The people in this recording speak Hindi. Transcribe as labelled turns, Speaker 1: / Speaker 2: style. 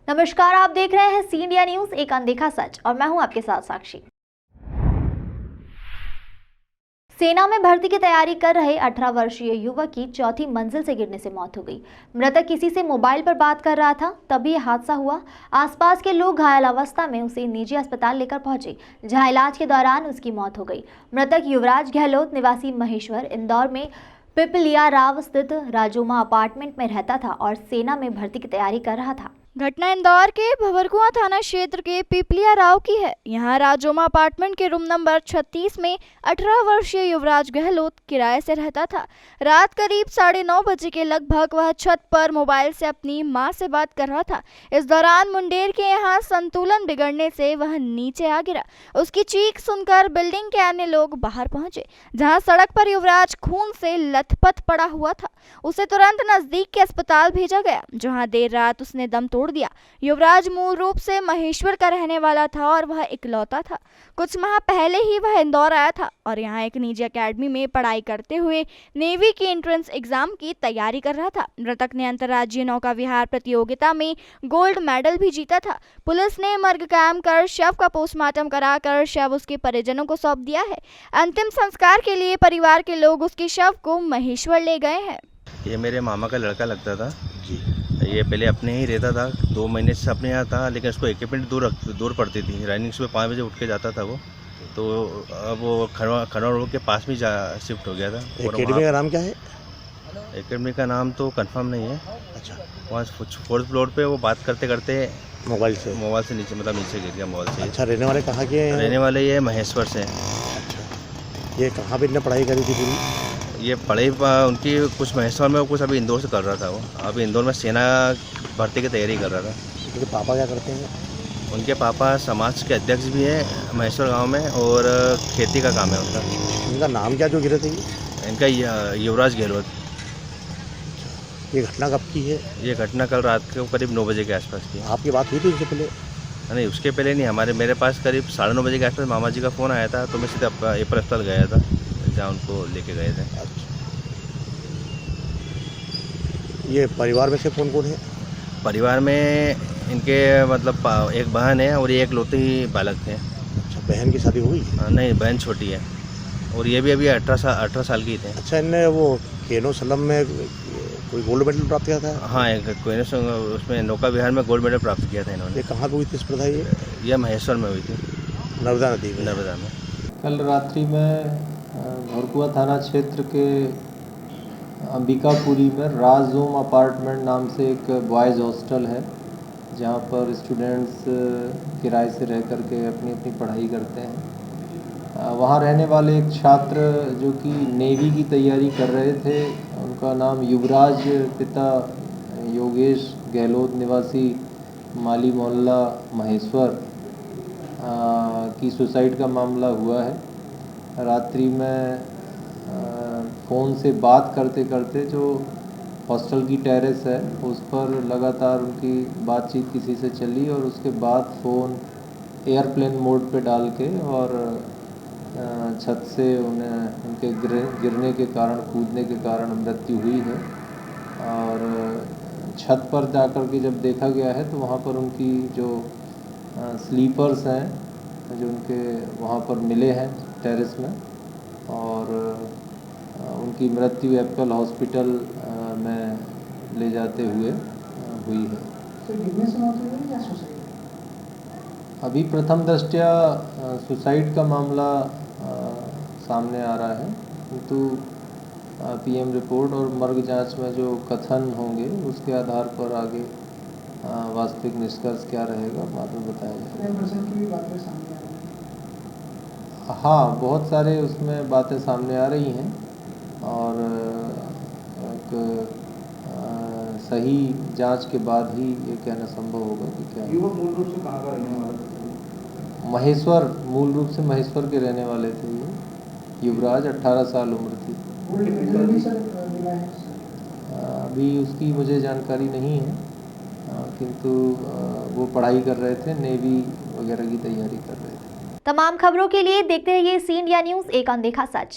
Speaker 1: नमस्कार, आप देख रहे हैं सी इंडिया न्यूज, एक अनदेखा सच, और मैं हूं आपके साथ साक्षी। सेना में भर्ती की तैयारी कर रहे 18 वर्षीय युवक की चौथी मंजिल से गिरने से मौत हो गई। मृतक किसी से मोबाइल पर बात कर रहा था, तभी यह हादसा हुआ। आसपास के लोग घायल अवस्था में उसे निजी अस्पताल लेकर पहुंचे, जहां इलाज के दौरान उसकी मौत हो गई। मृतक युवराज गहलोत निवासी महेश्वर इंदौर में पिपलिया राव स्थित राजोमा अपार्टमेंट में रहता था और सेना में भर्ती की तैयारी कर रहा था।
Speaker 2: घटना इंदौर के भंवरकुआं थाना क्षेत्र के पिपलिया राव की है। यहां राजोमा अपार्टमेंट के रूम नंबर 36 में 18 वर्षीय युवराज गहलोत किराए से रहता था। रात करीब 9:30 बजे के लगभग वह छत पर मोबाइल से अपनी मां से बात कर रहा था। इस दौरान मुंडेर के यहां संतुलन बिगड़ने से वह नीचे आ गिरा। उसकी चीख सुनकर बिल्डिंग के अन्य लोग बाहर पहुंचे, जहां सड़क पर युवराज खून से लथपथ पड़ा हुआ था। उसे तुरंत नजदीक के अस्पताल भेजा गया, जहां देर रात उसने दम तोड़ दिया। युवराज मूल रूप से महेश्वर का रहने वाला था और वह इकलौता था। कुछ माह पहले ही वह इंदौर आया था और यहाँ एक निजी एकेडमी में पढ़ाई करते हुए नेवी की एंट्रेंस एग्जाम की तैयारी कर रहा था। मृतक ने अंतर्राज्यीय नौका विहार प्रतियोगिता में गोल्ड मेडल भी जीता था। पुलिस ने मर्ग कायम कर शव का पोस्टमार्टम कराकर शव उसके परिजनों को सौंप दिया है। अंतिम संस्कार के लिए परिवार के लोग उसके शव को महेश्वर ले गए हैं।
Speaker 3: ये मेरे मामा का लड़का लगता था जी। ये पहले अपने ही रहता था, 2 महीने से अपने यहाँ था, लेकिन उसको इक्विपमेंट दूर पड़ती थी। रनिंग सुबह 5 बजे उठ के जाता था वो, तो अब वो खनौर रोड के पास में शिफ्ट हो गया था।
Speaker 4: एकेडमी का नाम क्या है?
Speaker 3: एकेडमी का नाम तो कंफर्म नहीं है। अच्छा, वहाँ 4th फ्लोर पे वो बात करते करते
Speaker 4: मोबाइल से
Speaker 3: नीचे नीचे गिर गया मोबाइल से।
Speaker 4: अच्छा, रहने वाले कहाँ के?
Speaker 3: रहने वाले ये महेश्वर से।
Speaker 4: अच्छा, ये कहाँ पे इन्हें पढ़ाई करी थी पूरी?
Speaker 3: ये पढ़ाई उनकी कुछ महेश्वर में, कुछ अभी इंदौर से कर रहा था वो। अभी इंदौर में सेना भर्ती की तैयारी कर रहा था।
Speaker 4: उनके पापा क्या करते हैं?
Speaker 3: उनके पापा समाज के अध्यक्ष भी हैं महेश्वर गांव में, और खेती का काम है उनका।
Speaker 4: इनका नाम क्या जो गिरे थे?
Speaker 3: इनका युवराज गहलोत।
Speaker 4: ये घटना कब की है?
Speaker 3: ये घटना कल रात को करीब 9 बजे के आसपास की है।
Speaker 4: आपकी बात हुई थी इससे पहले?
Speaker 3: नहीं, उसके पहले नहीं। मेरे पास करीब 9:30 बजे के आसपास मामा जी का फ़ोन आया था, तो मैं सीधे एपर अस्पताल गया था, जहाँ उनको लेके गए थे।
Speaker 4: अच्छा, ये परिवार में से कौन कौन है?
Speaker 3: परिवार में इनके मतलब एक बहन है और ये एक लौते ही बालक थे।
Speaker 4: अच्छा, बहन की शादी हुई?
Speaker 3: नहीं, बहन छोटी है, और ये भी अभी 18 साल की थे।
Speaker 4: अच्छा, इनने वो केनो सलम में कोई गोल्ड मेडल प्राप्त किया था?
Speaker 3: हाँ, उसमें नौका विहार में गोल्ड मेडल प्राप्त किया था इन्होंने।
Speaker 4: ये कहाँ पे हुई थी स्पर्धा?
Speaker 3: ये महेश्वर में हुई थी,
Speaker 4: नर्मदा नदी में।
Speaker 3: नर्मदा में।
Speaker 5: कल रात्रि में भंवरकुआं थाना क्षेत्र के अंबिकापुरी में राजोम अपार्टमेंट नाम से एक बॉयज़ हॉस्टल है, जहाँ पर स्टूडेंट्स किराए से रह कर के अपनी अपनी पढ़ाई करते हैं। वहाँ रहने वाले एक छात्र जो कि नेवी की तैयारी कर रहे थे, उनका नाम युवराज पिता योगेश गहलोत निवासी माली मोहल्ला महेश्वर की सुसाइड का मामला हुआ है। रात्रि में फ़ोन से बात करते करते जो हॉस्टल की टेरेस है उस पर लगातार उनकी बातचीत किसी से चली, और उसके बाद फ़ोन एयरप्लेन मोड पे डाल के और छत से उनके गिरने के कारण, कूदने के कारण मृत्यु हुई है। और छत पर जाकर के जब देखा गया है तो वहाँ पर उनकी जो स्लीपर्स हैं जो उनके वहाँ पर मिले हैं टेरेस में, और उनकी मृत्यु एप्पल हॉस्पिटल में ले जाते हुए हुई है।
Speaker 6: तो गिरने से मौत हुई या सुसाइड?
Speaker 5: अभी प्रथम दृष्टया सुसाइड का मामला सामने आ रहा है, किंतु पीएम रिपोर्ट और मर्ग जांच में जो कथन होंगे उसके आधार पर आगे वास्तविक निष्कर्ष क्या रहेगा बाद में बताया जाएगा।
Speaker 6: की भी बातें सामने आ रही हैं।
Speaker 5: हाँ, बहुत सारे उसमें बातें सामने आ रही हैं, और एक सही जांच के बाद ही ये कहना संभव होगा कि क्या।
Speaker 6: युवक मूल रूप से कहाँ का रहने वाला था?
Speaker 5: महेश्वर, मूल रूप से महेश्वर के रहने वाले थे ये। युवराज 18 साल उम्र थी। अभी उसकी मुझे जानकारी नहीं है, किंतु वो पढ़ाई कर रहे थे, नेवी वगैरह की तैयारी कर रहे थे।
Speaker 1: तमाम खबरों के लिए देखते रहिए सी इंडिया न्यूज, एक अनदेखा सच।